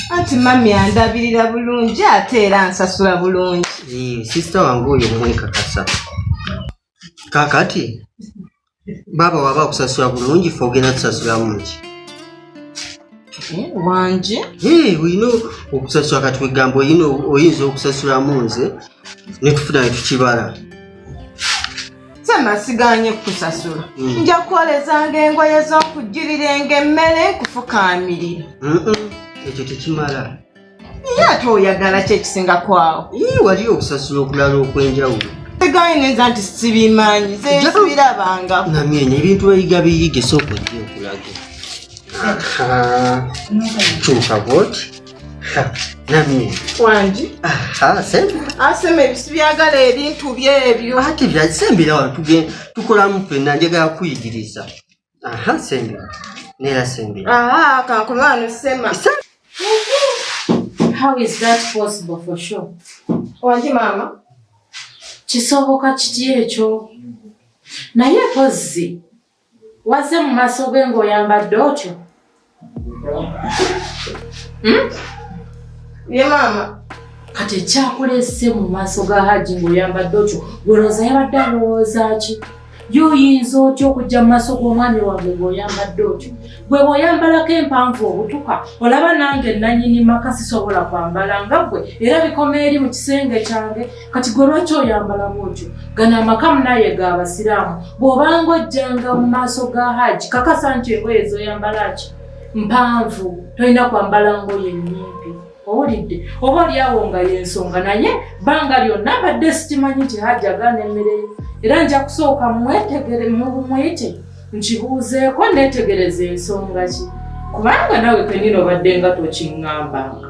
Anti mami andabirira bulungi ate era ansasula bulungi. Sister wange oyo mwekakasa. Kakati baba waba kusasula bulungi fe ogenda tusasula mungi. Wanje? Oyina okusasula kati wegambo oyinza okusasula munze ne tufuna ne tukibala. Semasiganye kusasula. Nja kwolezanga engoye z'okujjirirenga emmere nkufukamirira. Ekyo tekimala. Ate oyagala ki ekisinga kwawo? Wali okusasula okulala okwenjawulo. Tegaanye neza nti sibimanyi ze sibirabanga. Namyeenya ebintu bayiga biyige sooka ojja okulage. Kyuka bwoti. Namyeenya. Wangi? Asema ebisi byagala ebintu byebyo. Ate byasembera wano tukolamu ffenna njagala kuyigiriza. Sembera. Neera sembera. Kankomano Sema. How is that possible for sure? Wangi mama? Kisoboka kiti ekyo. Naye pozzi waze mu maaso ge ng'oyambadde otyo. Ye mama. Kati ekyakulese mu maaso ga Haji ng'oyambadde otyo olowooza yabadde alowooza ki? Yoyinza otya okujja mu maaso g'omwami wange ng'oyambadde otyo? Gwe bw'oyambalako empanvu obutuka olaba nange nannyini maka sisobola kwambala nga ggwe era bikoma eri mu kisenge kyange. Kati gwe lwaki oyambalamu otyo? Gano amaka munaye g'Abasiraamu. Bw'obanga ojjanga mu maaso ga Haji kakasa nti engoye z'oyambala ki? Mpanvu, tolina kwambala ngoye nnyimpi. Owulidde? Oba oliawo nga y'ensonga naye bbanga lyonna mbadde sikimanyi nti Haji agaana emmere ye. Era nja kusooka muyite nkibuuzeeko neetegereza ensonga ki. Kubanga nawe kenino obadde nga tokiŋŋambanga.